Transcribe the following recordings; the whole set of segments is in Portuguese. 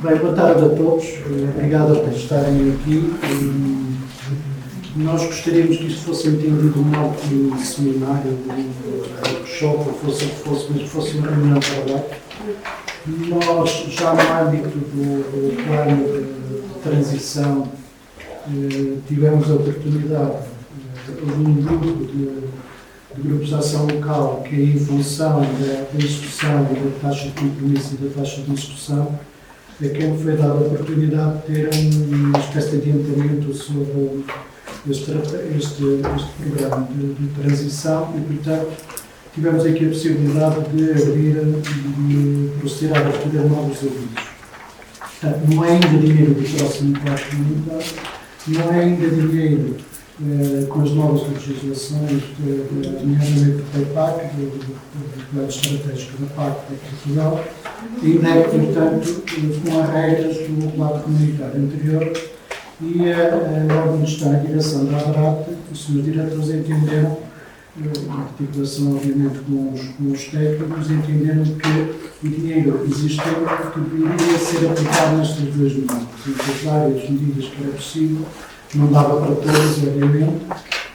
Bem, boa tarde a todos. Obrigado por estarem aqui. Nós gostaríamos que isto fosse entendido não como um seminário, um workshop, ou fosse o que fosse, mas que fosse uma reunião de trabalho. Nós, já no âmbito do plano de transição, tivemos a oportunidade de um grupo de grupos de ação local que, em função da execução e da taxa de compromisso e da taxa de execução, a quem foi dada a oportunidade de ter uma espécie de adiantamento sobre este programa de transição e, portanto, tivemos aqui a possibilidade de abrir e proceder à abertura de novos avisos. Portanto, não é ainda dinheiro do próximo quarto comunitário, não é ainda dinheiro com as novas legislações, nomeadamente do PAC, do Plano Estratégico da PAC para Portugal, ainda é, portanto, com as regras do quadro comunitário anterior e onde está a direção da ADRAT, os senhores diretores entenderam, em articulação, obviamente, com os técnicos, entenderam que o dinheiro existente deveria ser aplicado nestas duas medidas. Entre várias medidas que era possível, não dava para todas, obviamente,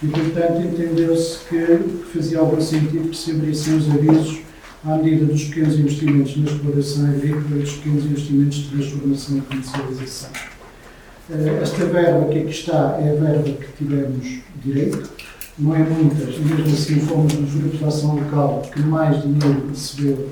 e, portanto, entendeu-se que fazia algum sentido que se abrissem os avisos à medida dos pequenos investimentos na exploração agrícola e dos pequenos investimentos de transformação e comercialização. Esta verba que aqui está é a verba que tivemos direito, não é muitas, mesmo assim fomos nos grupos de ação local que mais dinheiro recebeu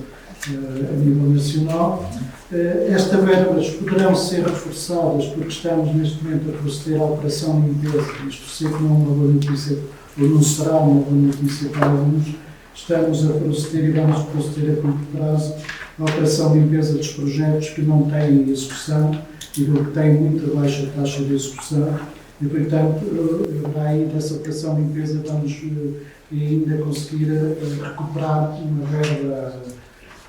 a nível nacional. Estas verbas poderão ser reforçadas porque estamos neste momento a proceder à operação de limpeza. Isto sei que não é uma boa notícia, ou não será uma boa notícia para alguns. Estamos a proceder e vamos proceder a curto prazo à operação de limpeza dos projetos que não têm execução e que têm muito baixa taxa de execução. E, portanto, aí dessa operação de limpeza vamos ainda conseguir recuperar uma verba.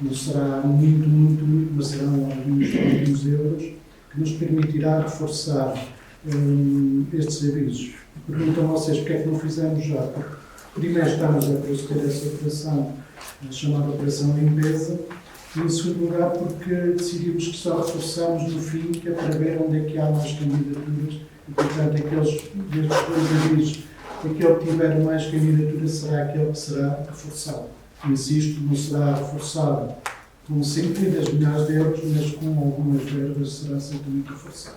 Não será muito, mas serão alguns euros, que nos permitirá reforçar estes avisos. Perguntam vocês porque é que não fizemos já. Primeiro estamos a proceder a essa operação, a chamada Operação Limpeza, e em segundo lugar porque decidimos que só reforçamos no fim, que é para ver onde é que há mais candidaturas, e portanto destes dois avisos, aquele que tiver mais candidaturas será aquele que será reforçado. Insisto, não será reforçado com centenas de milhares de euros, mas com algumas verbas será certamente reforçado.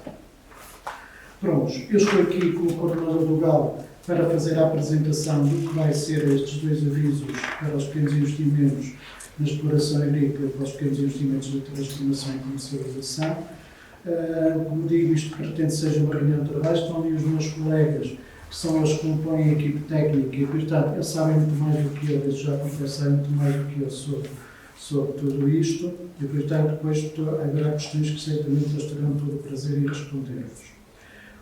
Prontos, eu estou aqui com o coordenador do GAL para fazer a apresentação do que vai ser estes dois avisos para os pequenos investimentos na exploração agrícola e para os pequenos investimentos na transformação e comercialização. Como digo, isto pretende seja uma reunião de trabalho, estão ali os meus colegas, que são os que compõem a equipe técnica e, portanto, eles sabem muito mais do que eu, eles já confessaram muito mais do que eu sobre tudo isto e, portanto, depois haverá questões que certamente eles terão todo o prazer em responder-vos.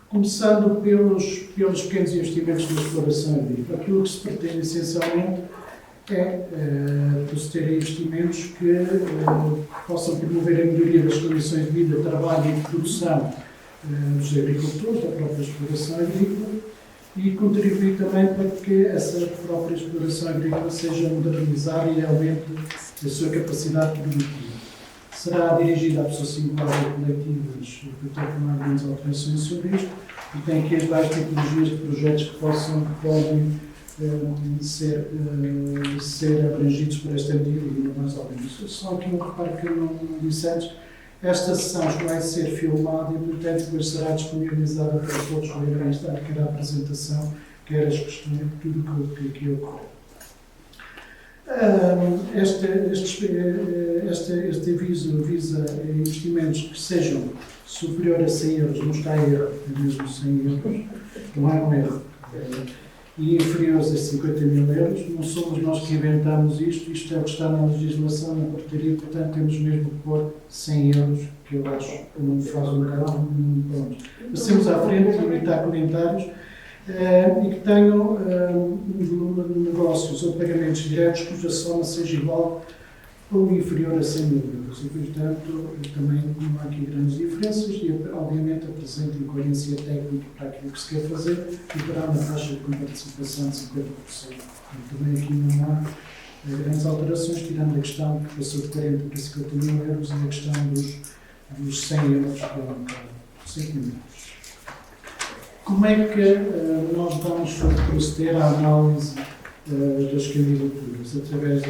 Começando pelos pequenos investimentos na exploração agrícola, aquilo que se pretende essencialmente é proceder a investimentos que possam promover a melhoria das condições de vida, trabalho e produção dos agricultores, da própria exploração agrícola, e contribuir também para que essa própria exploração agrícola seja modernizada e aumente a sua capacidade produtiva. Será dirigida a pessoas singulares ou coletivas, portanto não há grandes alterações sobre isto, e tem aqui as várias tipologias de projetos que podem ser abrangidos por esta medida e não mais alguns. Só aqui um reparo que eu não disse antes. Esta sessão vai ser filmada e, portanto, depois será disponibilizada para todos poderem estar, quer a apresentação, quer as questões, tudo o que aqui ocorreu. Este aviso visa investimentos que sejam superiores a 100 euros, não está em erro, é mesmo 100 euros, não é um erro, e inferiores a 50 mil euros. Não somos nós que inventamos isto é o que está na legislação, na portaria, portanto temos mesmo que pôr 100 euros, que eu acho que não faz um bocado, pronto. Passemos à frente, evitar comentários, e que tenham um volume de negócios ou pagamentos diretos cuja soma seja igual ou inferior a 100 mil euros. E, portanto, também não há aqui grandes diferenças e, obviamente, apresenta incoerência técnica para aquilo que se quer fazer e terá uma taxa de participação de 50%. E também aqui não há grandes alterações, tirando a questão que passou de 40 para 50 mil euros e a questão dos 100 euros por mês. Como é que nós vamos proceder à análise das candidaturas? Através da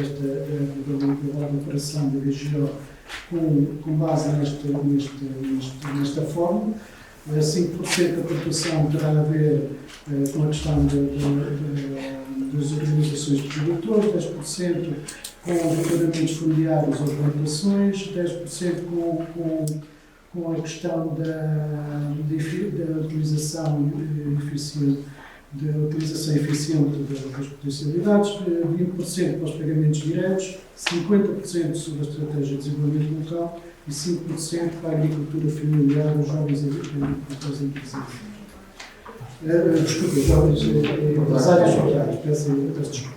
operação da DGO, com base nesta forma. 5% da pontuação terá a ver com a questão das organizações de produtores, 10% com os regulamentos fundiários ou plantações, 10% com a questão da utilização eficiente das potencialidades, 20% para os pagamentos diretos, 50% sobre a estratégia de desenvolvimento local e 5% para a agricultura familiar, os jovens agricultores empresários. Jovens empresários rurais, peço desculpa.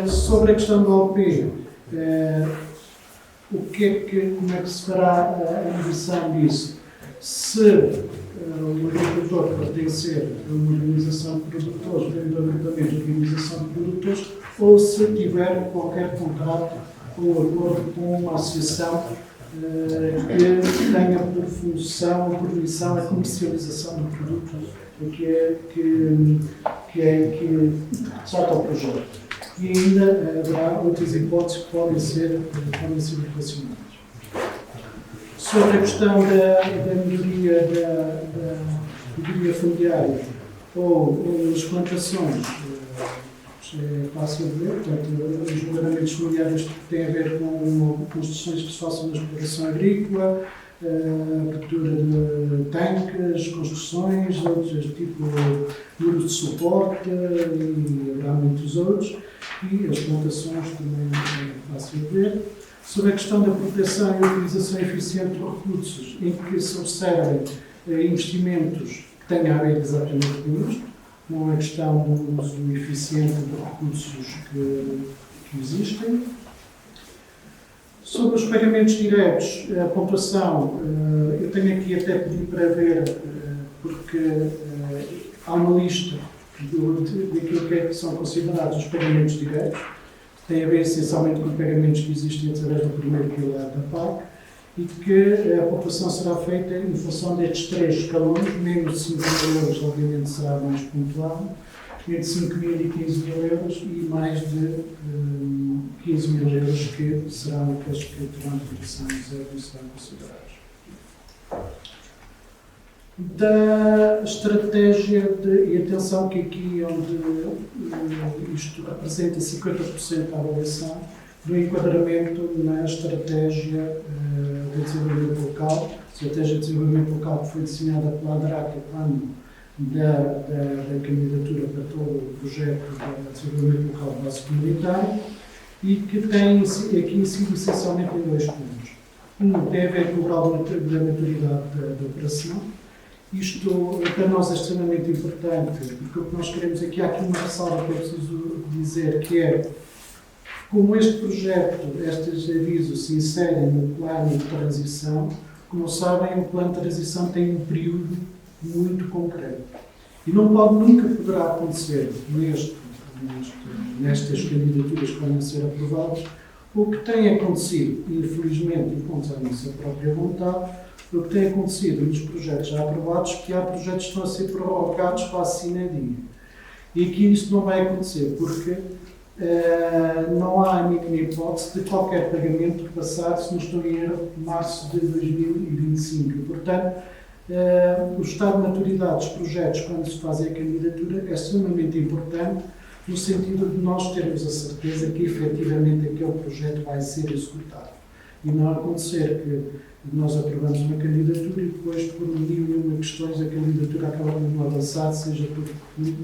Sobre a questão do OP, como é que se fará a medição disso? Se o agricultor pertencer a uma organização de produtores, dentro do agrupamento de organização de produtores, ou se tiver qualquer contrato ou acordo com uma associação que tenha por função ou por missão a comercialização do produto que trata o projeto. E ainda haverá outras hipóteses que podem ser relacionadas. Sobre a questão da melhoria fundiária ou as plantações, é fácil de ver, portanto, os regulamentos fundiários têm a ver com construções que se façam na exploração agrícola, abertura de tanques, construções, outros tipo muros de suporte e haverá muitos outros, e as plantações também é fácil de ver. Sobre a questão da proteção e utilização eficiente de recursos, em que se observem investimentos que tenham a ver exatamente com isto, não é questão do uso eficiente de recursos que existem. Sobre os pagamentos diretos, a pontuação, eu tenho aqui até pedido para ver, porque há uma lista daquilo que são considerados os pagamentos diretos, que tem a ver essencialmente com pagamentos que existem através do primeiro pilar da PAC, e que a pontuação será feita em função destes 3 escalões, menos de 5 mil euros, obviamente, será mais pontuado, entre 5 mil e 15 mil euros e mais de 15 mil euros que serão aqueles que terão pontuação zero e serão considerados. Da estratégia e atenção que aqui onde isto representa 50% da avaliação, do enquadramento na estratégia de desenvolvimento local, estratégia de desenvolvimento local que foi desenhada pela ADRAC quando da candidatura para todo o projeto de desenvolvimento local de base comunitária e que tem aqui incide essencialmente em 2 pontos. Tem a ver com o grau da maturidade da operação. Isto para nós é extremamente importante, porque o que nós queremos aqui, há aqui uma ressalva que é preciso dizer, que é como este projeto, estes avisos se inserem no plano de transição, como sabem, o plano de transição tem um período muito concreto. E nunca poderá acontecer nestas candidaturas que vão ser aprovadas, o que tem acontecido, infelizmente, e contra a nossa própria vontade, o que tem acontecido nos projetos já aprovados, que há projetos que estão a ser prorrogados para a sine-die. E aqui isso não vai acontecer, porque não há a mínima hipótese de qualquer pagamento passar, se não estou em erro, março de 2025. E, portanto, o estado de maturidade dos projetos, quando se faz a candidatura, é extremamente importante, no sentido de nós termos a certeza que, efetivamente, aquele projeto vai ser executado. E não acontecer que nós aprovamos uma candidatura e depois, por mil e uma questões, a candidatura acaba por não avançar, seja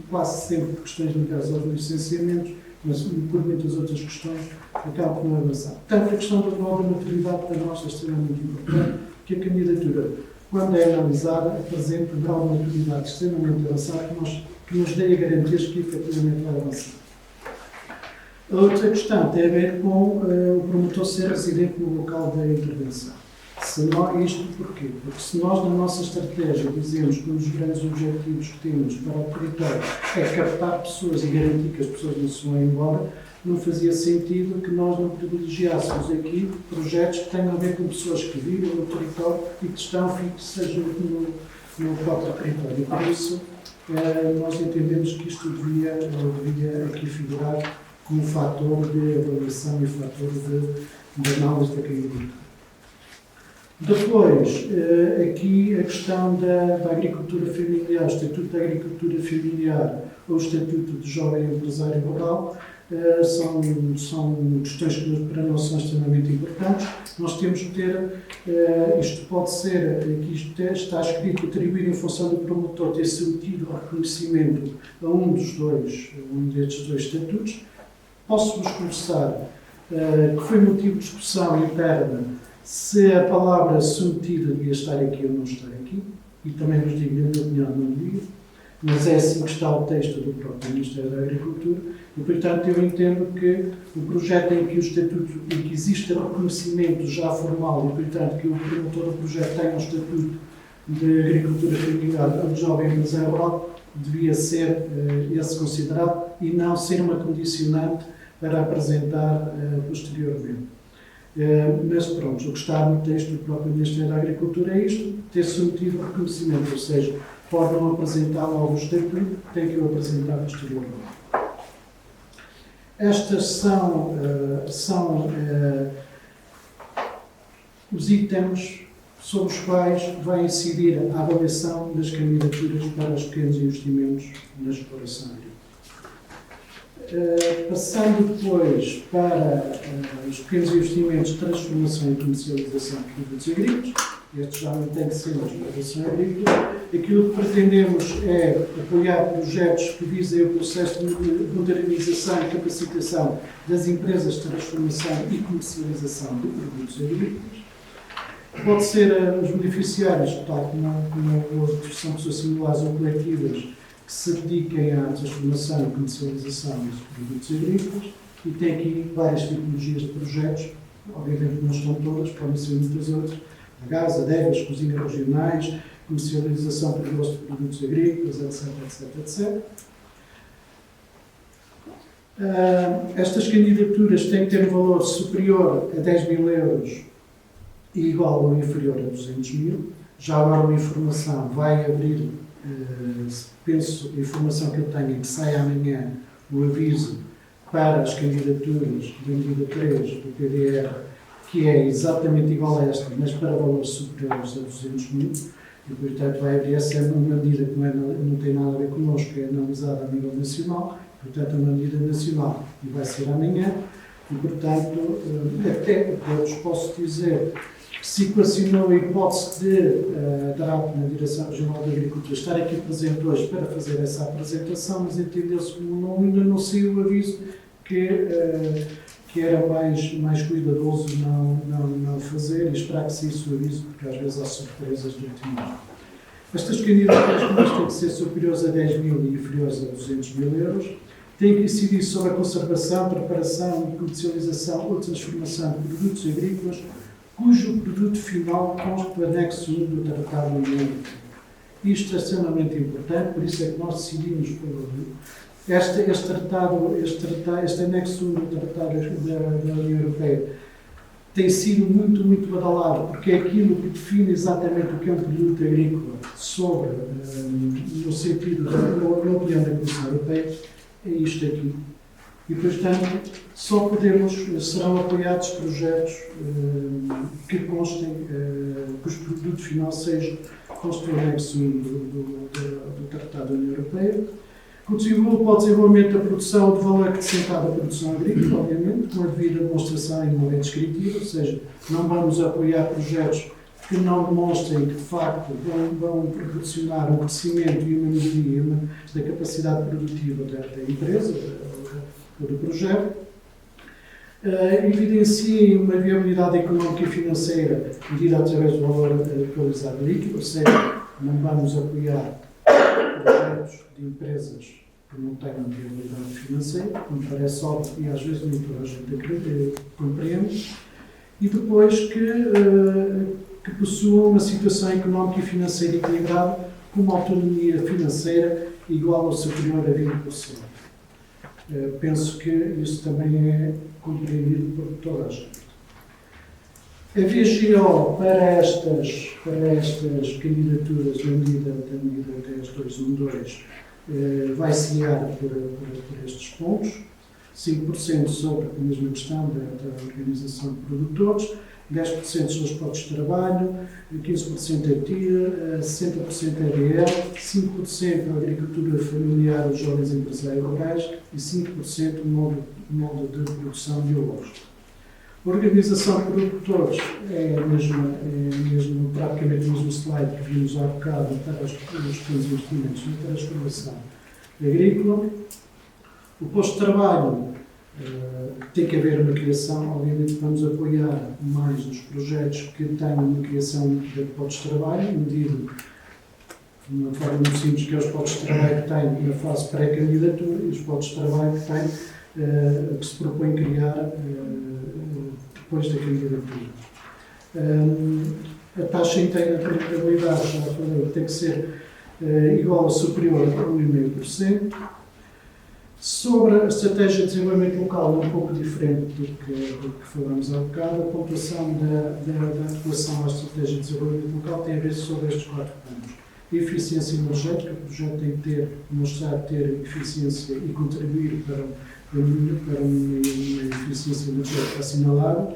quase sempre por questões ligadas aos licenciamentos, mas por muitas outras questões, acaba por não avançar. Portanto, a questão do grau da maturidade para nós é extremamente importante, que a candidatura, quando é analisada, apresente um grau de maturidade extremamente avançado que nos dê a garantia que efetivamente vai avançar. A outra questão tem a ver com o promotor ser residente no local da intervenção. Isto porquê? Porque se nós, na nossa estratégia, dizemos que um dos grandes objetivos que temos para o território é captar pessoas e garantir que as pessoas não se vão embora, não fazia sentido que nós não privilegiássemos aqui projetos que tenham a ver com pessoas que vivem no território e que estão fixas no próprio território. Por isso, nós entendemos que isto devia aqui figurar como fator de avaliação e fator de análise da candidatura. Depois, aqui a questão da agricultura familiar, o Estatuto da Agricultura Familiar ou o Estatuto de Jovem Empresário Rural, são questões que para nós são extremamente importantes. Nós temos que ter, isto pode ser, aqui está escrito, atribuir em função do promotor ter submetido ao reconhecimento a um destes dois estatutos. Posso-vos confessar que foi motivo de discussão interna se a palavra submetida devia estar aqui ou não estar aqui, e também vos digo, na minha opinião, não devia, mas é assim que está o texto do próprio Ministério da Agricultura, e portanto eu entendo que o projeto em que o estatuto, em que existe reconhecimento já formal, e portanto que o promotor do projeto tenha um estatuto de agricultura familiar ou de jovem empresário rural, devia ser esse considerado e não ser uma condicionante para apresentar posteriormente. Mas pronto, o que está no texto do próprio Ministério da Agricultura é isto, ter submetido o reconhecimento, ou seja, pode não apresentar logo o estatuto, tem que o apresentar posteriormente. Estas são os itens sobre os quais vai incidir a avaliação das candidaturas para os pequenos investimentos na exploração agrícola. Passando depois para os pequenos investimentos de transformação e comercialização de produtos agrícolas, estes já não têm que ser na exploração agrícola, aquilo que pretendemos é apoiar projetos que visem o processo de modernização e capacitação das empresas de transformação e comercialização de produtos agrícolas. Pode ser os beneficiários, tal como outros, são pessoas singulares ou coletivas, que se dediquem à transformação e comercialização dos produtos agrícolas, e tem aqui várias tipologias de projetos, obviamente não estão todas, podem ser muitas outras, gás, adegas, cozinhas regionais, comercialização perigosa de produtos agrícolas, etc. Estas candidaturas têm que ter um valor superior a 10 mil euros e igual ou inferior a 200 mil. Já agora uma informação vai abrir, penso, a informação que eu tenho, que sai amanhã o aviso para as candidaturas da medida 3 do PDR, que é exatamente igual a esta, mas para valores superiores a 200 mil. E, portanto, vai abrir essa uma medida que não tem nada a ver connosco, que é analisada a nível nacional, portanto, é uma medida nacional e vai ser amanhã. E, portanto, até vos posso dizer que se equacionou a hipótese de DRAP, na Direção Regional da Agricultura, estar aqui presente hoje para fazer essa apresentação, mas entendeu-se como ainda não saiu o aviso que era mais cuidadoso não fazer e esperar que saísse o aviso, porque às vezes há surpresas de última hora. Estas candidaturas têm que ser superiores a 10 mil e inferiores a 200 mil euros, têm que incidir sobre a conservação, preparação e comercialização ou transformação de produtos agrícolas cujo produto final consta do anexo 1 do Tratado da União Europeia. Isto é extremamente importante, por isso é que nós decidimos por este anexo 1 do Tratado da União Europeia tem sido muito badalado, porque é aquilo que define exatamente o que é um produto agrícola no sentido da opinião da Comissão Europeia, é isto aqui. E, portanto, serão apoiados projetos que constem, cujo produto final seja conste do anexo 1 do Tratado da União Europeia. Contribua para o desenvolvimento da produção de valor acrescentado à produção agrícola, obviamente, com a devida demonstração e memória descritiva, ou seja, não vamos apoiar projetos que não demonstrem que, de facto, vão proporcionar um crescimento e uma melhoria da capacidade produtiva da empresa ou do projeto. Evidenciem uma viabilidade económica e financeira medida através do valor atualizado líquido, ou seja, não vamos apoiar projetos de empresas que não tenham viabilidade financeira, como parece óbvio e às vezes nem toda a gente compreende, e depois que possuam uma situação económica e financeira equilibrada com uma autonomia financeira igual ou superior a 20%. Penso que isso também é compreendido por toda a gente. A VGO para estas candidaturas da medida 10212 vai se guiar por estes pontos. 5% sobre a mesma questão da organização de produtores, 10% sobre os postos de trabalho, 15% é TIR, 60% é EDL, 5% a agricultura familiar, os jovens empresários rurais e 5% o modo de produção biológica. A organização de produtores é praticamente o mesmo slide que vimos há bocado para os pequenos investimentos na transformação agrícola. O posto de trabalho tem que haver uma criação, obviamente vamos apoiar mais os projetos que tenham uma criação de postos de trabalho, medido de uma forma muito simples, que é os postos de trabalho que têm na fase pré-candidatura e os postos de trabalho que têm, que se propõe criar depois da candidatura. A taxa inteira de rentabilidade, já falei, tem que ser igual ou superior a 1,5%. Sobre a estratégia de desenvolvimento local, é um pouco diferente do que falamos há bocado. A pontuação da adequação à estratégia de desenvolvimento local tem a ver sobre estes 4 pontos. Eficiência energética, o projeto tem que mostrar ter eficiência e contribuir para uma eficiência energética assinalada.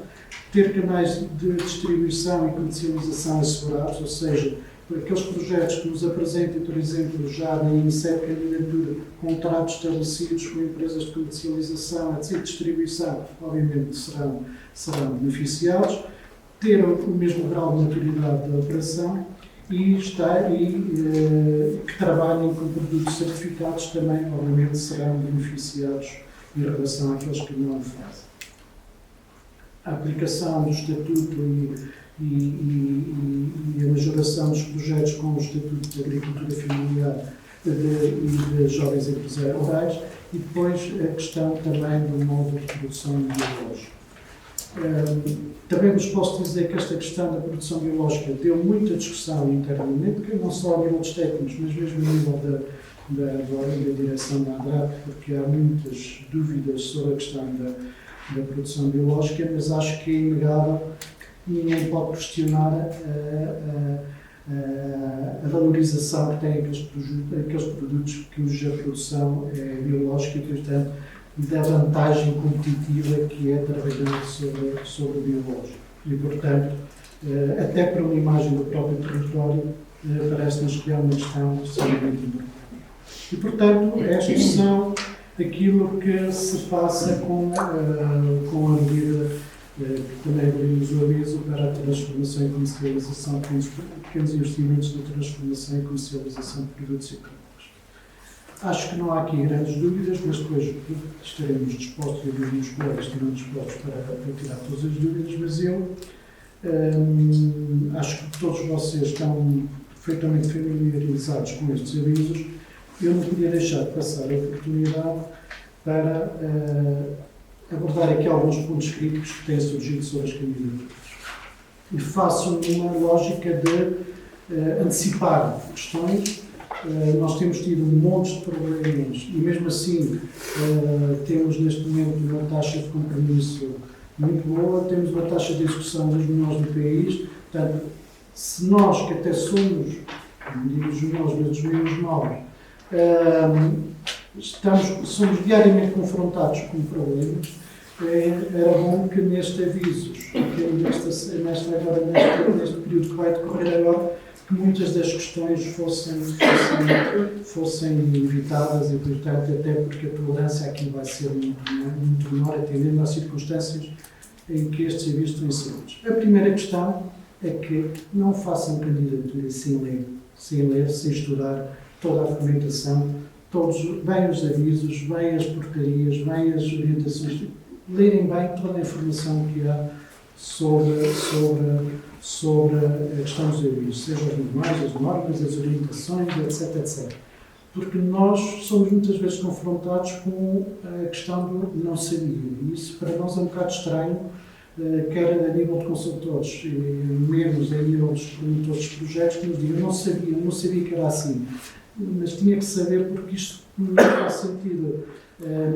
Ter canais de distribuição e comercialização assegurados, ou seja, aqueles projetos que nos apresentem, por exemplo, já na iniciativa de candidatura, contratos estabelecidos com empresas de comercialização, etc., de distribuição, obviamente serão beneficiados, ter o mesmo grau de maturidade da operação e que trabalhem com produtos certificados também, obviamente, serão beneficiados em relação àqueles que não o fazem. A aplicação do Estatuto e a majoração dos projetos com o Estatuto de Agricultura Familiar e de Jovens Empresários Rurais, e depois a questão também do modo de produção biológica. Também vos posso dizer que esta questão da produção biológica deu muita discussão internamente, que não só a nível dos técnicos, mas mesmo a nível da direção da ADRAP, porque há muitas dúvidas sobre a questão da produção biológica, mas acho que é inegável que ninguém pode questionar a valorização que têm aqueles produtos cuja produção é biológica e, portanto, da vantagem competitiva que é trabalhar sobre o biológico. E, portanto, até para uma imagem do próprio território, parece-nos que é uma questão extremamente importante. E, portanto, estas são aquilo que se passa com a medida que também abrimos o aviso para a transformação e comercialização, pequenos investimentos na transformação e comercialização de produtos económicos. Acho que não há aqui grandes dúvidas, mas depois estaremos dispostos, e os meus colegas estarão dispostos para tirar todas as dúvidas, mas eu acho que todos vocês estão perfeitamente familiarizados com estes avisos. Eu não podia deixar de passar a oportunidade para abordar aqui alguns pontos críticos que têm surgido sobre as candidaturas. E faço numa lógica de antecipar questões. Nós temos tido um monte de problemas e, mesmo assim, temos neste momento uma taxa de compromisso muito boa, temos uma taxa de execução dos melhores do país. Portanto, se nós, que até somos, não digo os melhores, mas os menos maus, somos diariamente confrontados com problemas, era bom que nestes avisos, neste período que vai decorrer agora, que muitas das questões fossem evitadas e, portanto, até porque a tolerância aqui vai ser muito menor, atendendo às circunstâncias em que estes avisos estão inseridos. A primeira questão é que não façam candidatura sem ler, sem estudar toda a documentação, bem os avisos, bem as portarias, bem as orientações, lerem bem toda a informação que há sobre a questão dos avisos, seja os manuais, as normas, as orientações, etc, etc. Porque nós somos muitas vezes confrontados com a questão do não sabia. E isso para nós é um bocado estranho, quer a nível de consultores, menos a nível dos promotores de projetos, que nos digam, eu não sabia que era assim. Mas tinha que saber, porque isto não faz sentido.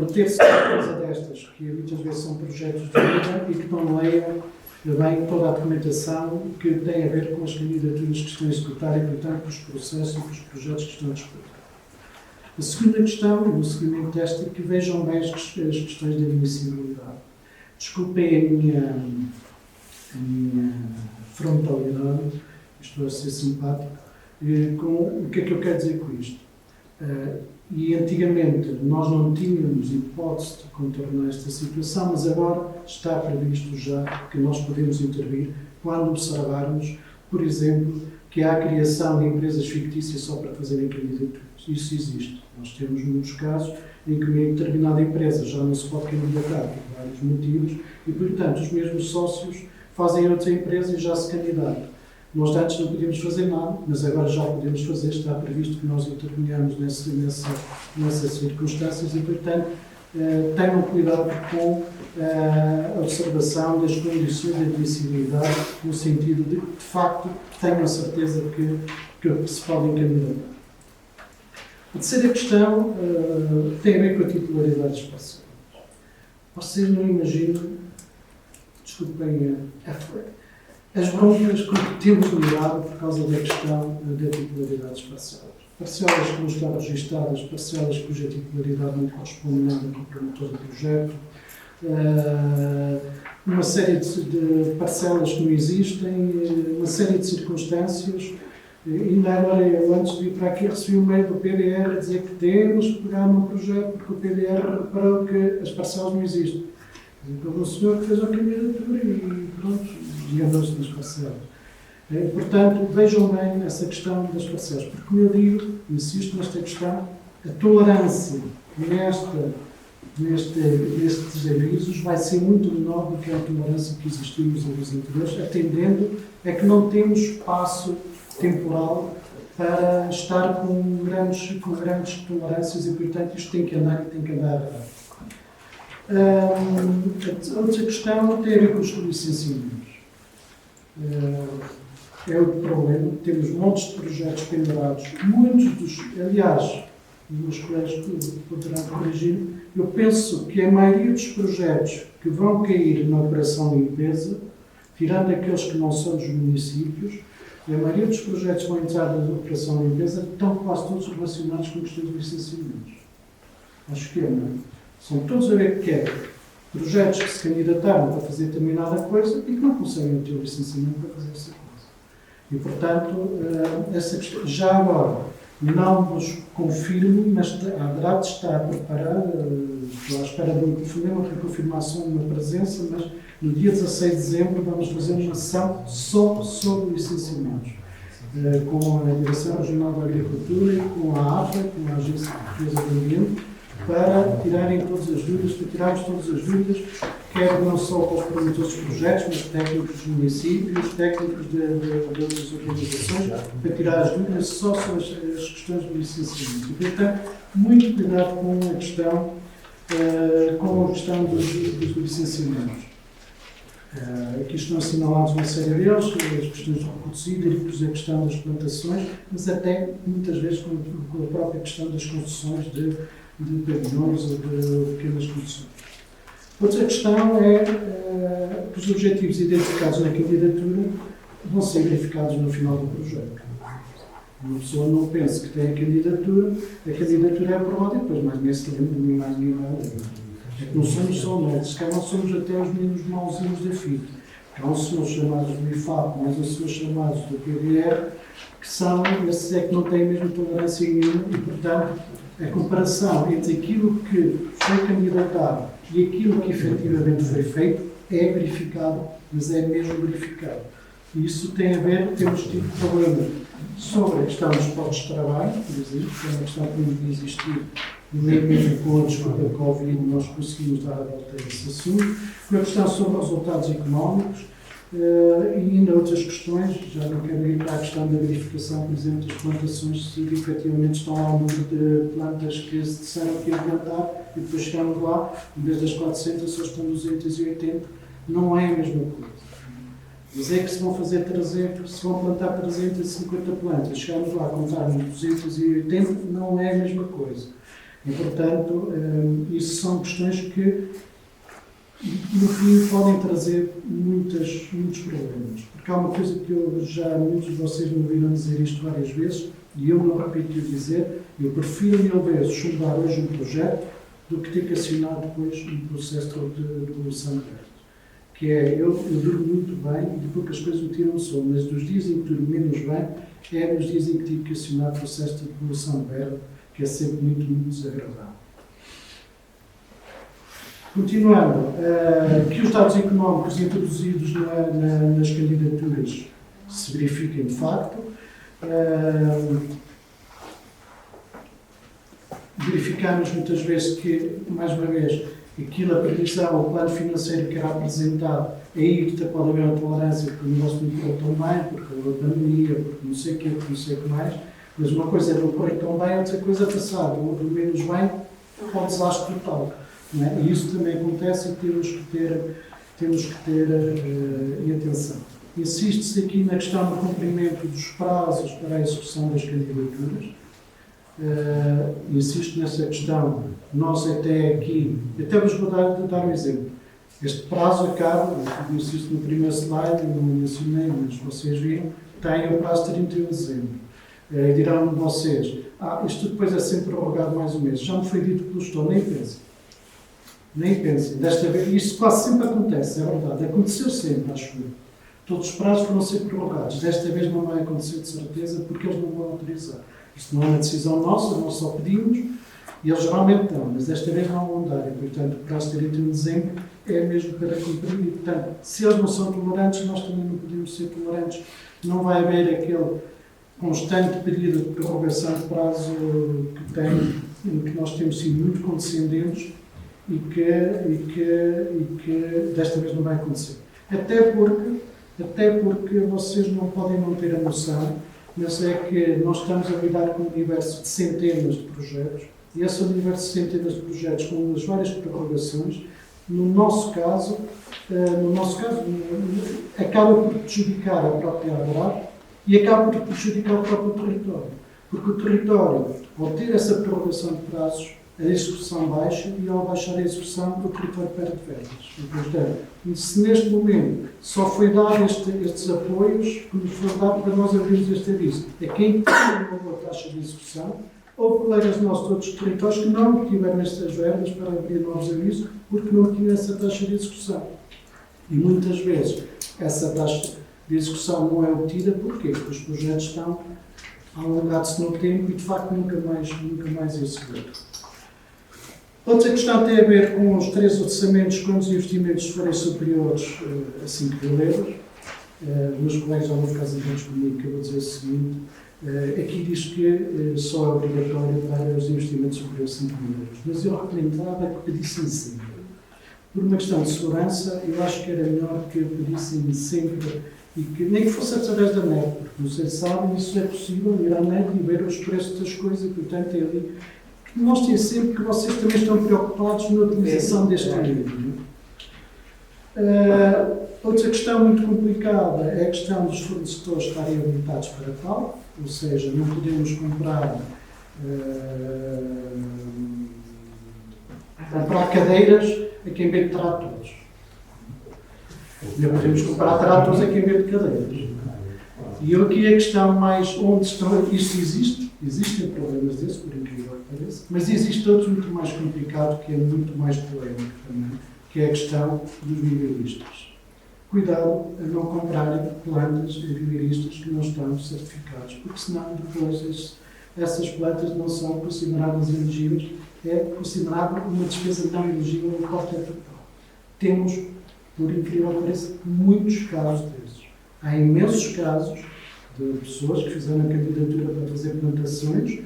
meter-se numa coisa destas, que muitas vezes são projetos de vida e que não leiam bem toda a documentação que tem a ver com as candidaturas que estão a executar e, portanto, com os processos e com os projetos que estão a disputar. A segunda questão, no seguimento desta, é que vejam bem as questões da admissibilidade. Desculpem a minha frontalidade, estou a ser simpático, com o que é que eu quero dizer com isto. E antigamente nós não tínhamos hipótese de contornar esta situação, mas agora está previsto já que nós podemos intervir quando observarmos, por exemplo, que há a criação de empresas fictícias só para fazerem candidaturas. Isso existe. Nós temos muitos casos em que uma determinada empresa já não se pode candidatar por vários motivos e, portanto, os mesmos sócios fazem outra empresa e já se candidatam. Nós antes não podíamos fazer nada, mas agora já podemos fazer, está previsto que nós intervenhamos nessas circunstâncias e, portanto, tenham cuidado com a observação das condições de admissibilidade, no sentido de facto, tenham certeza que se podem candidatar. A terceira questão tem a ver com a titularidade dos parceiros. Vocês não imaginam, desculpem as broncas com que temos lidado por causa da questão da titularidade dos parcelas. Parcelas que não estão registadas, parcelas cuja titularidade não corresponde nada com o promotor do projeto, uma série de parcelas que não existem, uma série de circunstâncias. Ainda agora, eu antes de vir para aqui, recebi um mail do PDR a dizer que temos que pegar num projeto porque o PDR reparou que as parcelas não existem. Houve um senhor que fez a candidatura e pronto, enganou-se nas parcelas. Portanto, vejam bem essa questão das parcelas, porque, como eu digo, insisto nesta questão, a tolerância nestes avisos vai ser muito menor do que a tolerância que existiu nos avisos anteriores, atendendo a que não temos espaço temporal para estar com grandes tolerâncias e, portanto, isto tem que andar e tem que andar rápido. A outra questão tem a ver com os licenciamentos. É outro problema. Temos montes de projetos pendurados. Aliás, os meus colegas poderão corrigir, eu penso que a maioria dos projetos que vão cair na operação de limpeza, tirando aqueles que não são dos municípios, a maioria dos projetos que vão entrar na operação de limpeza estão quase todos relacionados com questões de licenciamentos. Acho que não. São todos a ver que é projetos que se candidataram para fazer determinada coisa e que não conseguem ter o licenciamento para fazer essa coisa. E, portanto, essa questão, já agora, não vos confirmo, mas haverá de estar preparado, estou à espera de um telefonema para confirmação de uma presença, mas no dia 16 de dezembro vamos fazer uma ação só sobre licenciamentos, com a Direção Regional da Agricultura e com a AFA, com a Agência Portuguesa do Ambiente, para tirarmos todas as dúvidas, quer não só para os promotores dos projetos, mas técnicos dos municípios, técnicos de outras organizações, para tirar as dúvidas só sobre as questões do licenciamento. E, portanto, muito cuidado com a questão dos licenciamentos. Aqui estão assinalados uma série deles, as questões de recursos hídricos, a questão das plantações, mas até, muitas vezes, com a própria questão das construções de pavilhões ou de pequenas construções. Outra questão é que os objetivos identificados na candidatura vão ser verificados no final do projeto. Uma pessoa não pensa que tem a candidatura é aprovada e depois mais ninguém se lembra, nem mais ninguém vai ler. É que não somos só nós, se calhar não somos até os meninos mauzinhos da FIT. Há uns senhores chamados do IFAP, mas uns senhores chamados do PDR, que são, esses é que não têm a mesma tolerância nenhuma e, portanto, a comparação entre aquilo que foi candidatado e aquilo que efetivamente foi feito é verificado, mas é mesmo verificado. E isso tem a ver, temos tido problemas sobre a questão dos postos de trabalho, por exemplo, que é uma questão que não devia existir, nem mesmo com a desculpa da Covid nós conseguimos dar a volta a esse assunto, com a questão sobre os resultados económicos, e ainda outras questões, já não quero ir para a questão da verificação, por exemplo, das plantações, se efetivamente estão lá um número de plantas que se disseram que iam plantar e depois chegamos lá, em vez das 400, só estão 280, não é a mesma coisa. Mas é que se vão fazer 300, se vão plantar 350 plantas, chegamos lá a contarmos 280, não é a mesma coisa. E, portanto, isso são questões que, no fim, podem trazer muitos problemas. Porque há uma coisa que muitos de vocês me ouviram dizer isto várias vezes, e eu não repito dizer, eu prefiro mil vezes chumbar hoje um projeto do que ter que assinar depois um processo de devolução aberto. Que é, eu durmo muito bem e poucas coisas me tiram o sono, mas dos dias em que durmo menos bem, é nos dias em que tive que assinar o processo de devolução aberto, que é sempre muito desagradável. Continuando, que os dados económicos introduzidos nas candidaturas se verifiquem de facto. Verificamos muitas vezes que, mais uma vez, aquilo, a previsão, o plano financeiro que era apresentado, aí pode haver uma tolerância porque o negócio não correu tão bem, porque houve a pandemia, porque não sei o quê, porque não sei o que mais, mas uma coisa é não correr tão bem, outra coisa é passar do menos bem ao desastre total. Não é? E isso também acontece e temos que ter atenção. Insiste-se aqui na questão do cumprimento dos prazos para a execução das candidaturas. Insisto nessa questão. Nós até aqui, até vos vou dar um exemplo. Este prazo acaba, eu insisto no primeiro slide, eu não mencionei, mas vocês viram, tem o prazo de 31 de dezembro. Dirão vocês, isto depois é sempre prorrogado mais um mês. Já me foi dito pelo gestor, nem pensem. Nem pensem. Desta vez, isto quase sempre acontece, é verdade. Aconteceu sempre, acho eu. Todos os prazos foram sempre prorrogados. Desta vez não vai acontecer de certeza, porque eles não vão autorizar. Isto não é uma decisão nossa, nós só pedimos, e eles geralmente dão, mas desta vez não vão dar. E, portanto, o prazo de 31 de dezembro é mesmo para cumprir. E, portanto, se eles não são tolerantes, nós também não podemos ser tolerantes. Não vai haver aquele constante período de prorrogação de prazo em que nós temos sido muito condescendentes e que desta vez não vai acontecer. Até porque vocês não podem não ter a noção, mas é que nós estamos a lidar com um universo de centenas de projetos, e esse universo de centenas de projetos com as várias prorrogações, no nosso caso, acaba por prejudicar a própria ADRAC e acaba por prejudicar o próprio território. Porque o território, ao ter essa prorrogação de prazos, a execução baixa, e ao baixar a execução, o território perde verbas. Portanto, se neste momento só foi dado estes apoios, como foi dado para nós abrirmos este aviso, a quem tem uma boa taxa de execução, ou colegas nossos de outros territórios que não tiveram estas verbas para abrir novos avisos, porque não tinham essa taxa de execução. E muitas vezes essa taxa de execução não é obtida, porquê? Porque os projetos estão alongados-se no tempo e, de facto, nunca mais executam. Outra questão tem a ver com os 3 orçamentos quando os investimentos forem superiores a 5 mil euros. Meus colegas já vão ficar zangados comigo, que eu vou dizer o seguinte. Aqui diz que só é obrigatório dar os investimentos superiores a 5 mil euros. Mas eu recomendava que pedissem sempre. Por uma questão de segurança, eu acho que era melhor que pedissem sempre e que nem que fosse através da net, porque não sei se sabem, isso é possível, ir à net e ver os preços das coisas, e portanto é ali. Mostrem sempre que vocês também estão preocupados na utilização deste livro. Outra questão muito complicada é a questão dos fornecedores estarem habilitados para tal, ou seja, não podemos comprar cadeiras a quem vende tratores. Não podemos comprar tratores a quem vende cadeiras. E eu aqui a questão mais onde estão, isto existe, existem problemas desses, por incrível que pareça, mas existe outro muito mais complicado, que é muito mais polémico também, que é a questão dos viveristas. Cuidado a não comprarem plantas a viveristas que não estão certificados, porque senão depois essas plantas não são consideradas elegíveis, é considerada uma despesa não elegível em qualquer total. Temos, por incrível que pareça, muitos casos desses. Há imensos casos de pessoas que fizeram a candidatura para fazer plantações,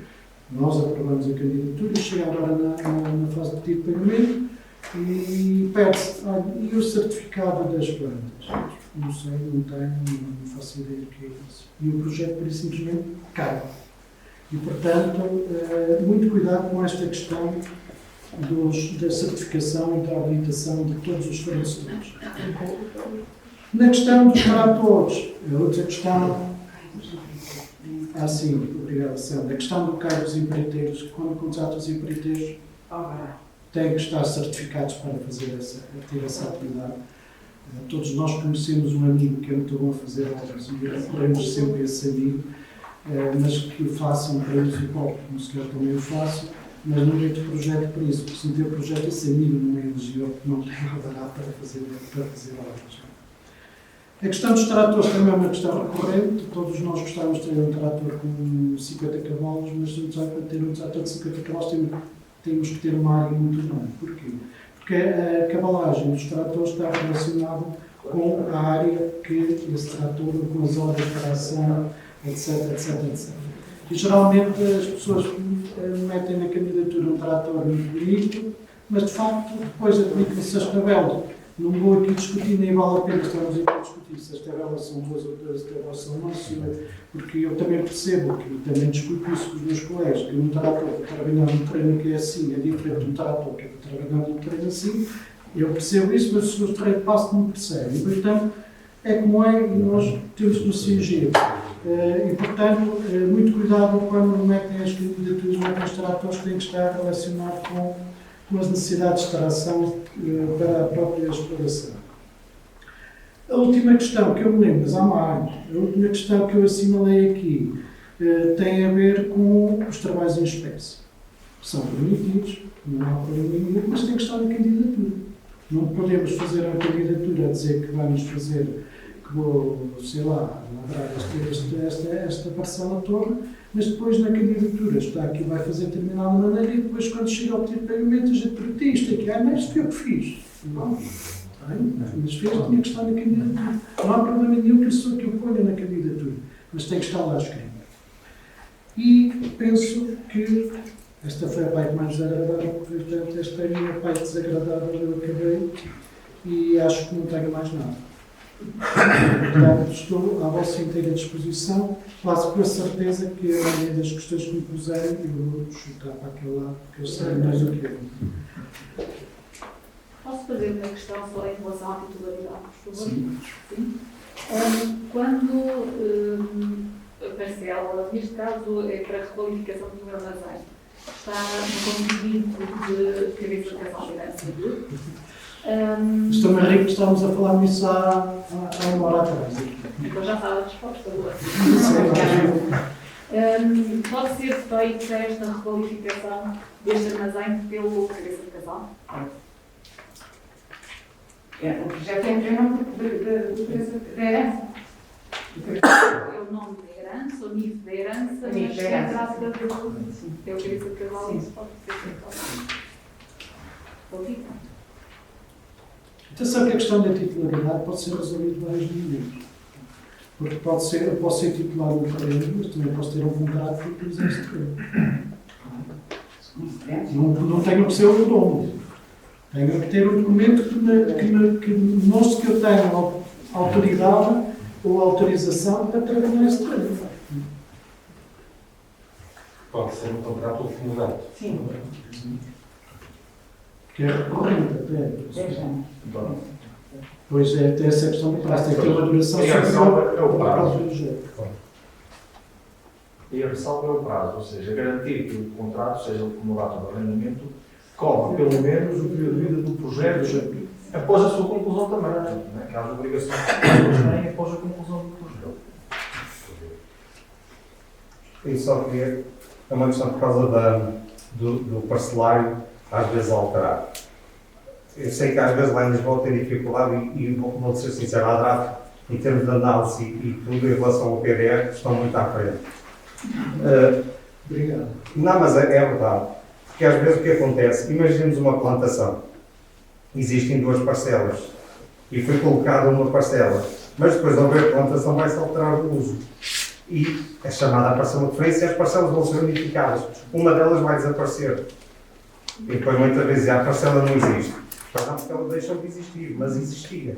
nós aprovamos a candidatura, chega agora na fase de pedido de pagamento e pede-se, e o certificado das plantas? Não sei, não tenho, não faço ideia do que é isso. E o projeto, por isso, simplesmente cai. E, portanto, muito cuidado com esta questão da certificação e da habilitação de todos os fornecedores. Na questão dos tratores, é outra questão Sim, obrigado, Sandra. A questão do cargo dos empreiteiros, quando contrata os empreiteiros, têm que estar certificados para ter essa atividade. Todos nós conhecemos um amigo que é muito bom a fazer obras e recorremos sempre a esse amigo, mas que o façam para uso próprio, como se quer também o façam, mas não tem projeto para isso, porque se não tem projeto, esse amigo não é elegível, não tem nada para fazer obras. A questão dos tratores também é uma questão recorrente. Todos nós gostávamos de ter um trator com 50 cavalos, mas para ter um trator de 50 cavalos temos que ter uma área muito grande. Porquê? Porque a cavalagem dos tratores está relacionada com a área que esse trator, com as horas de tração, etc. E geralmente as pessoas metem na candidatura um trator muito bonito, mas de facto depois admitem-se as tabelas. Não vou aqui discutir, nem vale a pena estamos aqui a discutir se as tabelas são boas ou se as tabelas são más, porque eu também percebo, que também discuto isso com os meus colegas, que um trator para trabalhar num treino que é assim é diferente de um trator que é para trabalhar num treino assim. Eu percebo isso, mas os meus treinos passo não percebem. E, portanto, é como é e nós temos de nos cingir. E, portanto, muito cuidado quando metem as candidaturas, metem os tratores que têm que estar relacionados com as necessidades de tração para a própria exploração. A última questão que eu me lembro, mas há mais, a última questão que eu assinalei aqui tem a ver com os trabalhos em espécie. São permitidos, não há problema nenhum, mas tem que estar na candidatura. Não podemos fazer uma candidatura a dizer que vamos fazer, que vou, sei lá, lavrar esta parcela toda, mas depois na candidatura está aqui, vai fazer determinada maneira e depois quando chega ao tipo de pagamento a gente pergunta isto aqui, mas foi eu que fiz. Não, mas fez, tinha que estar na candidatura. Não há problema nenhum que eu ponha na candidatura, mas tem que estar lá escrito. E penso que esta foi a parte mais desagradável, portanto esta é a minha parte desagradável, eu acabei e acho que não tenho mais nada. Portanto, estou à vossa inteira disposição, quase com a certeza que a maioria das questões que me puserem eu vou chutar para aquele lado, porque eu sei mais do que eu. Posso fazer uma questão só em relação à titularidade, por favor? Sim. Quando a parcela, neste caso é para a requalificação do armazém, está no convite de cabeça de casal de herança. Estou mais rico que estávamos a falar nisso há uma hora atrás. Então já sabe a resposta agora. Pode ser feita esta requalificação deste armazém pelo cabeça de casal? O projeto entra em nome da herança. É o nome da herança, o nível da herança, mas NIF da é herança. graças a Deus. É o cabeça de casal, isso pode ser feito. Ouvido? Atenção que a questão da titularidade pode ser resolvida de vários momentos. Porque eu posso ser titular do terreno, mas também posso ter um contrato de utilização desse terreno. Não tenho que ser o dono. Tenho que ter um documento que mostre que eu tenho autoridade ou autorização para trabalhar esse terreno. Pode ser um contrato ultimodato. Sim. Que é recorrente até. 10 anos. Pois é, tem essa questão do prazo, tem que ter uma duração E a ressalva é o superior ao prazo. prazo do projeto. E a ressalva é o prazo, ou seja, garantir que o contrato, seja ele acumulado no arrendamento, cobre pelo menos o período de vida do projeto após a sua conclusão também, não é? Que as obrigações que as pessoas têm após a conclusão do projeto. Eu só queria, é uma questão por causa do parcelário, às vezes alterar. Eu sei que às vezes lá em Lisboa tem dificuldade e vou ser sincero, a DRAF, em termos de análise e tudo em relação ao PDR, estão muito à frente. Obrigado. Não, mas é verdade. Porque às vezes o que acontece, imaginemos uma plantação. Existem duas parcelas e foi colocada uma parcela, mas depois de haver plantação vai-se alterar o uso. E é chamada a parcela de referência e as parcelas vão ser unificadas. Uma delas vai desaparecer. E depois muitas vezes a parcela não existe. Mas não porque ela deixou de existir, mas existia.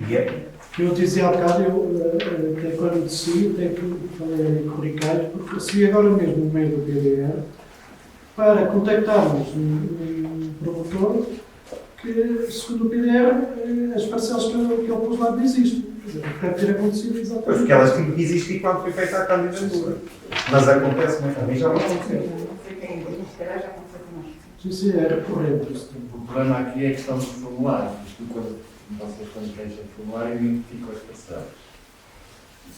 E é. Eu dizia há bocado, até quando decidi, até que falei com o Ricardo, porque recebi agora mesmo no meio do PDR para contactarmos um promotor que, segundo o PDR, as parcelas que ele pôs lá não existem. Deve ter acontecido Pois, exatamente. porque elas tinham que existir quando foi feita a candidatura. Mas acontece, mas também já não aconteceu. Se calhar já aconteceu com nós. Sim, sim, é recorrente isso também. O problema aqui é a questão dos formulários. Vocês, quando preenchem o formulário, identificam as parcelas.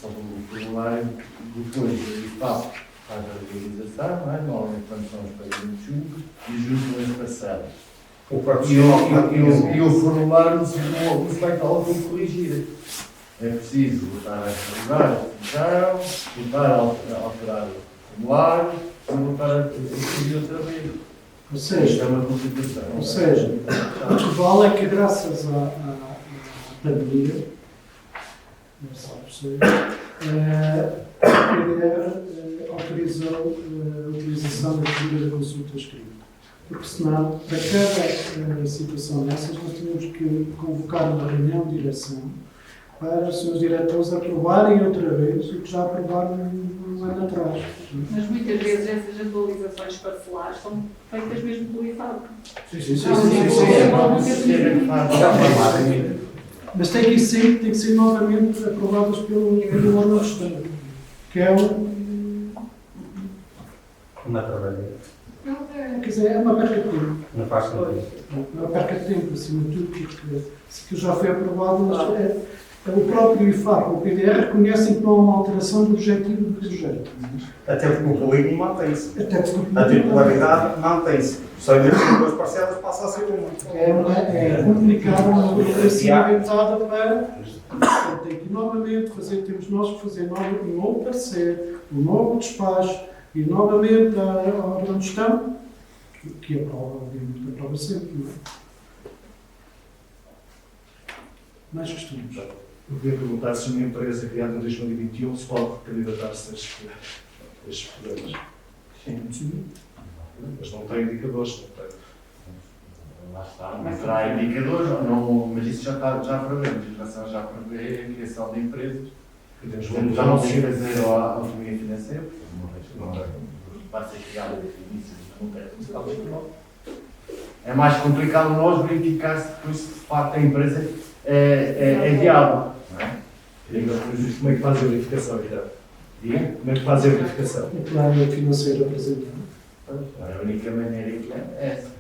Só que o formulário, depois, o IFAP faz a legalização, não é? Normalmente, quando são os pagamentos juntos, e juntam as parcelas. O próprio E o formulário não se vai estar logo a corrigir. É preciso voltar a atualizar a definição, voltar a alterar o formulário, e voltar a corrigir outra vez. Ou Isto seja, é uma complicação. o que vale é que graças à pandemia, não sabe, a PDR autorizou a utilização da figura da consulta escrita. Porque senão, para cada situação dessas, nós tínhamos que convocar uma reunião de direção para os seus diretores aprovarem outra vez o que já aprovaram um ano atrás. Mas muitas vezes essas atualizações parcelares são feitas mesmo pelo IFAB. Sim, sim, Mas tem que ser novamente aprovadas pelo órgão restante, que é Uma trabalheira. quer dizer, é uma perca de tempo. Não faz sentido. É uma perca de tempo, acima de tudo, porque se aquilo já foi aprovado, mas o próprio IFAP, o PDR, reconhecem que não há uma alteração do objetivo do projeto. Até porque o polígono mantém-se. Até porque A titularidade mantém-se. Só em vez de duas parcelas passa a ser uma. é complicado, uma burocracia inventada para. Tem que novamente fazer, temos nós que fazer um novo parecer, um novo despacho e novamente a órgão de gestão, que aprova, obviamente, aprova sempre, não é? Mais questões. Eu queria perguntar se uma empresa criada em 2021 se pode candidatar-se a estes programas. Sim. Mas não tem indicadores, não tem. Lá está, não terá indicadores, mas isso já prevê, a legislação já prevê a criação de empresas. Podemos Já não tem que fazer a autonomia financeira, porque vai ser criada desde o início, não tem. É mais complicado nós verificar se depois se de facto a empresa é viável. Não é? Como é que faz a verificação, então? Como é que faz a verificação? O plano financeiro apresentado. A única maneira que é essa.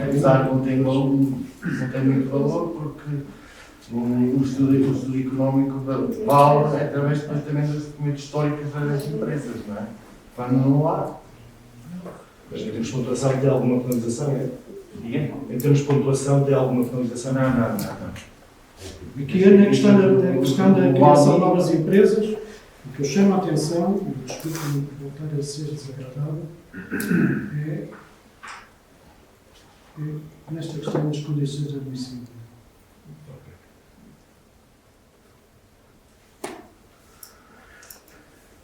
Apesar de não ter muito valor, porque o estudo económico vale através depois também dos documentos históricos das empresas, não é? Quando não há. Mas em termos de pontuação tem alguma penalização, é? Diga? Em termos de pontuação tem alguma penalização? Não. Aqui na questão da criação de novas empresas, o que eu chamo a atenção, e desculpe-me voltar a ser desagradável, é nesta questão das condições de admissão.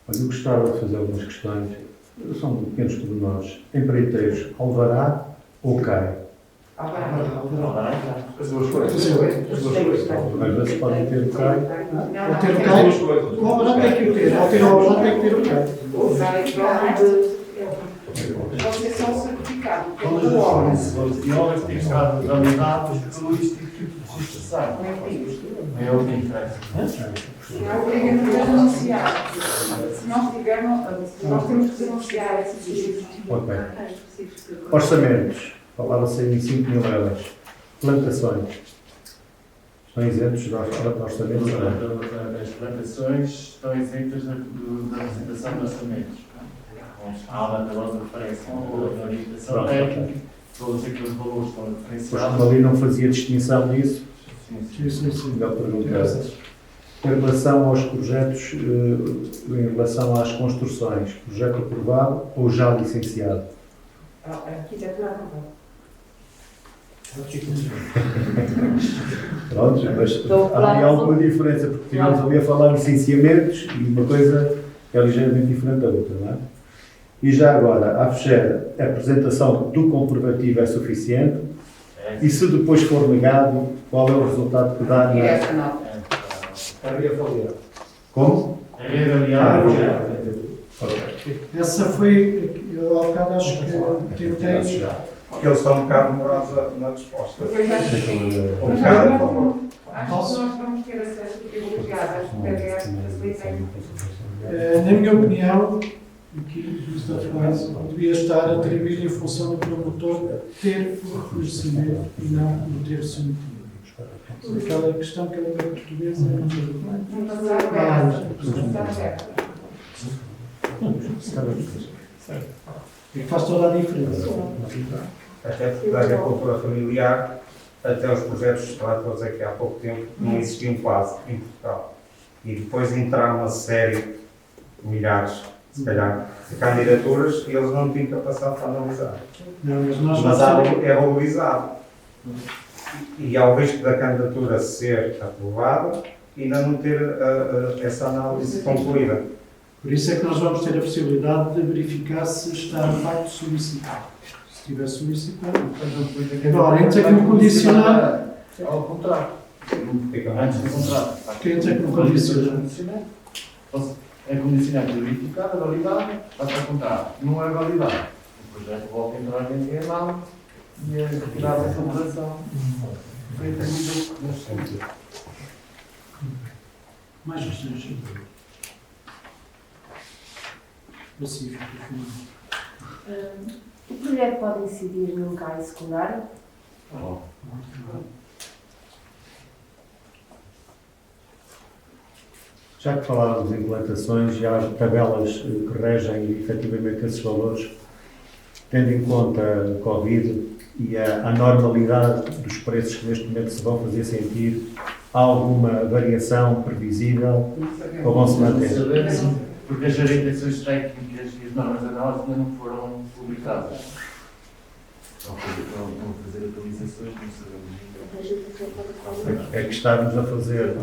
Olha, eu gostava de fazer algumas questões, são pequenos pormenores. Empreiteiros, alvará ou CAI? As duas coisas. Às vezes podem ter o CAI. Ou ter o CAI, o alvará tem que o ter, ou ter o alvará tem que ter o CAI. Usar a prova de. Pode ser só o certificado. Todas as formas de obras têm estado validadas pelo Instituto de Legislação. É o que interessa. Não é obrigatório denunciar. Se nós tivermos, nós temos que denunciar esses serviços. Ok. Orçamentos, falava-se em 5 mil euros. Plantações, estão isentos do orçamento? As plantações estão isentas da apresentação de orçamentos. Há uma tabela de referência, uma orientação técnica, todos aqueles valores estão Pois referenciados. como ali não fazia distinção disso, Sim. melhor perguntar. Em relação aos projetos, em relação às construções, projeto aprovado ou já licenciado? A arquitetura aprovada. Pronto, mas há alguma diferença, porque estivemos ali a falar de licenciamentos e uma coisa é ligeiramente diferente da outra, não é? E já agora, a fechar, a apresentação do comprovativo é suficiente? E se depois for negado, qual é o resultado que dá E na... essa nota. É reavaliar. Como? É reavaliar. Ok. Essa foi, eu há bocado acho que tentei que eles estão um bocado demorados na resposta. Depois acho Um bocado, por favor. que nós vamos ter acesso privilegiado às PDFs facilitando. Na minha opinião, aqui, nesta frase, devia estar atribuído em função do promotor ter o reconhecimento e não o ter submetido. Aquela questão que a língua portuguesa é muito Não passar aberta. Não passar aberta. é que faz toda a diferença. Até porque da agricultura familiar, até os projetos de tratores aqui há pouco tempo não existiam quase em Portugal. E depois entraram uma série, milhares, se calhar, de candidaturas e eles não tinham capacidade para analisar. Não, mas nós Mas vamos é valorizado. E há o risco da candidatura ser aprovada e ainda não ter essa análise concluída. Por isso é que nós vamos ter a possibilidade de verificar se está de facto solicitado. Se estiver solicitado. Agora, entra aqui no condicionado. Ao contrato. Fica Antes do contrato. Que entra aqui no condicionado. É condicionado de verificado, é validado, passa a contrato. Não é validado. O projeto volta a entrar em mão e é retirada essa operação. Foi atendido neste sentido. Mais questões. Pacífico. O projeto pode incidir num CAI secundário? Já que falávamos em plantações e há tabelas que regem efetivamente esses valores, tendo em conta a Covid e a normalidade dos preços que neste momento se vão fazer sentir, há alguma variação previsível ou vão se manter? Porque as orientações técnicas e as normas de análise ainda não foram publicadas. Estão a fazer atualizações, não sabemos ainda. É que estarmos a fazer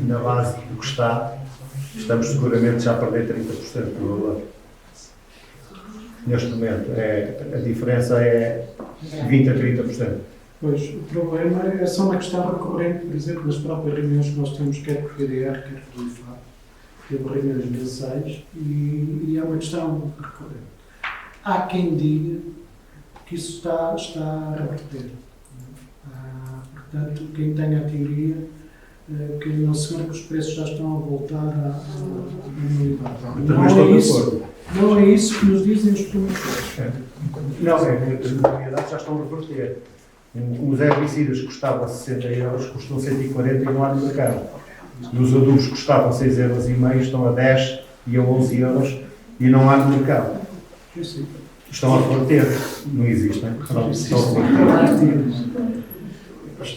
na base do que está, estamos seguramente já a perder 30% do valor. Neste momento, a diferença é 20% a 30%. Pois, o problema é só uma questão recorrente, por exemplo, nas próprias reuniões que nós temos, quer com o PDR, quer com o IFAR, temos reuniões mensais e é uma questão recorrente. Há quem diga que isso está a reverter. Portanto, quem tem a teoria que não se vê que os preços já estão a voltar à normalidade. Não é isso que nos dizem os promotores. Não, na realidade já estão a reverter. Os herbicidas que custavam 60 euros, custam 140 e não há no mercado. E os adubos que custavam 6,5 euros estão a 10 e a 11 euros e não há no mercado. Estão a reverter, não existem. Não, estão a reverter.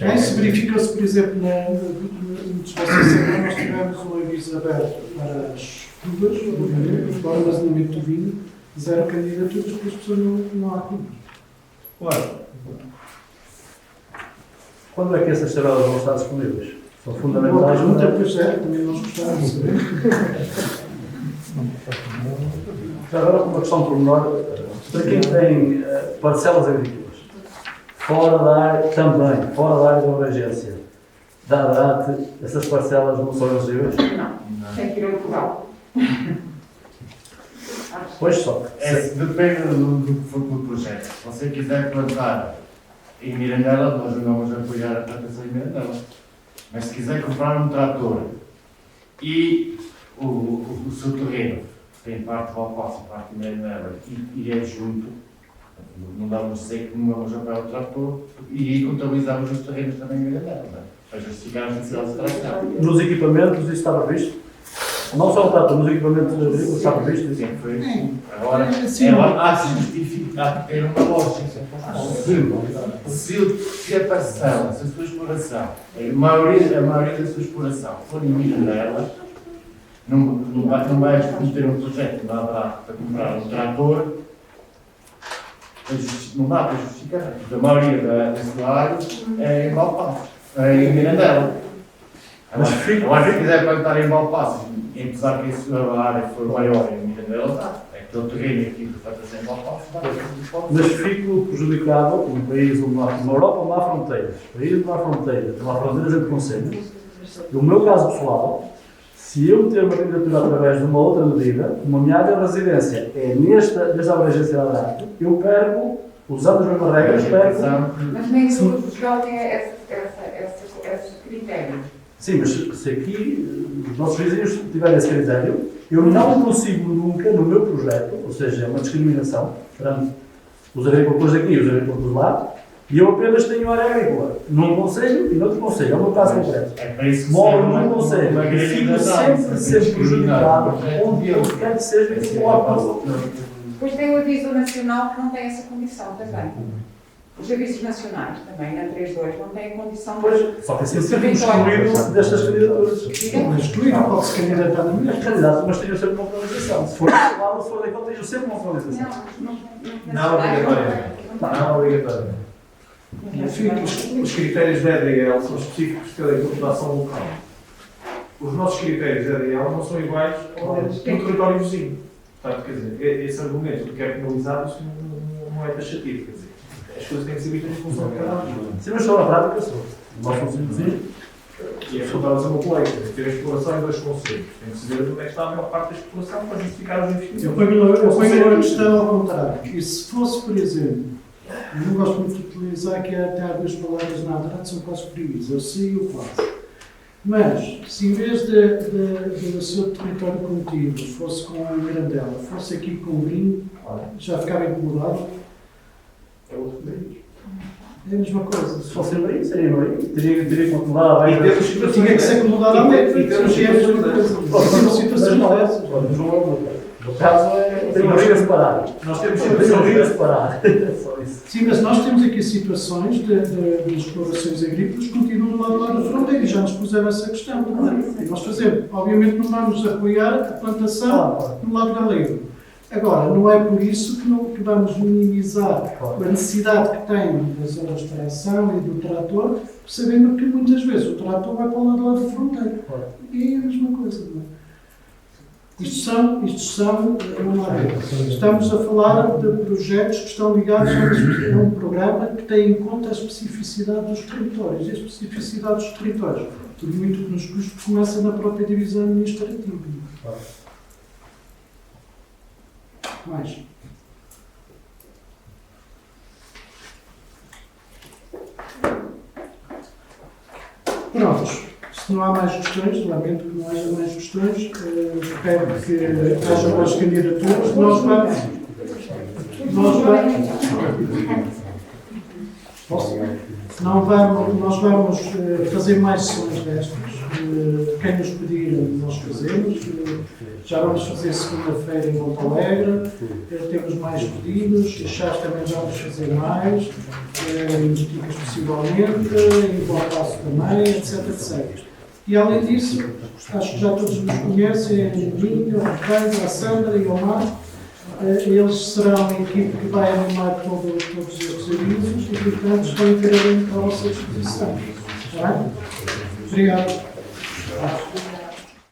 Bem, se verifica-se, por exemplo, no despaço nós tivemos um aviso aberto para as cubas, para o armazenamento do vinho, 0 candidaturas, porque as pessoas não há cubas. Claro. Quando é que essas tabelas vão estar disponíveis? São fundamentais. Muita coisa é, também nós gostávamos de saber. Já agora, uma questão pormenor, para quem tem parcelas agrícolas, fora da área, também, fora da área da abrangência, da ADRAT, essas parcelas não são elegíveis? Não. Tem que ir ao local. Pois só. Depende do projeto. Se você quiser plantar em Mirandela, nós não vamos apoiar a plantação em Mirandela. Mas se quiser comprar um trator e o seu terreno tem parte de Valpasso e parte de Mirandela e é junto, não damos dizer que não vamos apoiar o trator e contabilizamos os terrenos também em Mirandela. Para justificar a necessidade de tração. Nos equipamentos isso está previsto? Não só o trator, nos equipamentos agrícolas está previsto? Sim, foi. Agora, há que justificar, há que ter uma lógica. Se a parcela, se a sua exploração, a maioria da sua exploração for em Mirandela, não vai ter um projeto que não dá para comprar um trator, não dá para justificar, porque a maioria da sua área é em Valpasso, em Mirandela. Mas se quiser plantar em Valpasso, apesar que a área for maior em Mirandela, aquele terreno aqui que vai fazer em Valpasso, mas fico prejudicado num país onde na Europa não há fronteiras, país onde não há fronteiras, não há fronteiras entre concelhos. No meu caso pessoal, se eu ter uma candidatura através de uma outra medida, como a minha área de residência é nesta abrangência da ADRAT, eu perco usando as mesmas regras para... Mas nem tudo Portugal tem esse critério. Sim, mas se aqui os nossos vizinhos tiverem esse critério, eu não consigo nunca, no meu projeto, ou seja, uma discriminação perante os agricultores aqui e os agricultores lá, e eu apenas tenho área agrícola num concelho e noutro concelho. É o meu caso concreto. É para isso que Moro se num concelho e fico sempre prejudicado onde eu quero que seja que se coloque. Depois tem o aviso nacional que não tem essa condição também. Os avisos nacionais também, na 3.2, não têm condição de... Pois, só que assim sempre excluído destas candidaturas. Excluído, pode-se candidatar na minha. As candidatos, mas tenho sempre uma penalização. Se for lá ou se for daquele, tenho sempre uma penalização. Não obrigatório. Não obrigatório. Os critérios da EDL são específicos de cada população local. Os nossos critérios da EDL não são iguais aos do território vizinho. Portanto, quer dizer, esse argumento de que é penalizado, isso não é taxativo. Quer dizer, as coisas têm que ser vistas em função de cada um. Sim, mas só na prática sou. O nosso conselho vizinho. E é fundamental fazer uma coleta, ter a exploração em dois conselhos. Tem que se ver onde é que está a maior parte da exploração para justificar os investimentos. Eu ponho a questão ao contrário. E se fosse, por exemplo, eu não gosto muito de utilizar que até há duas palavras na verdade são quase proibidas, eu sei e eu faço. Mas, se em vez do seu território contínuo fosse com a Mirandela, fosse aqui com o Grinho, já ficava incomodado? É outro país. É a mesma coisa. Se fosse em Marinho, seria em Marinho. Teria que acumular. E temos situações. Tinha que ser acomodado ao meio. E temos situações dessas. No caso, tem uma briga separada. Nós temos Tem uma briga situações. separada. Só isso. Sim, mas nós temos aqui situações de explorações agrícolas que continuam do lado da fronteira e já nos puseram essa questão. E nós fazemos. Obviamente não vamos apoiar a plantação no lado galego. Agora, não é por isso que vamos minimizar a necessidade que tem das horas de tração e do trator, sabendo que muitas vezes o trator vai para o lado da fronteira. E é a mesma coisa, não é? Isto são, vamos lá ver, estamos a falar de projetos que estão ligados a um programa que tem em conta a especificidade dos territórios. E a especificidade dos territórios, tudo muito que nos custa, começa na própria divisão administrativa. Mais. Prontos. Se não há mais questões, lamento que não haja mais questões, espero que haja mais candidaturas. Nós vamos fazer mais sessões destas. Quem nos pedir, nós fazemos. Já vamos fazer segunda-feira em Monte Alegre. Temos mais pedidos. Chás também vamos fazer mais. Em Boticas possivelmente. Em Bom Passo também, etc. E além disso, acho que já todos nos conhecem, o Vinho, o Ricardo, a Sandra e o Marco. Eles serão a equipe que vai animar todos estes avisos e, portanto, estão inteiramente à vossa disposição. Está bem? Obrigado.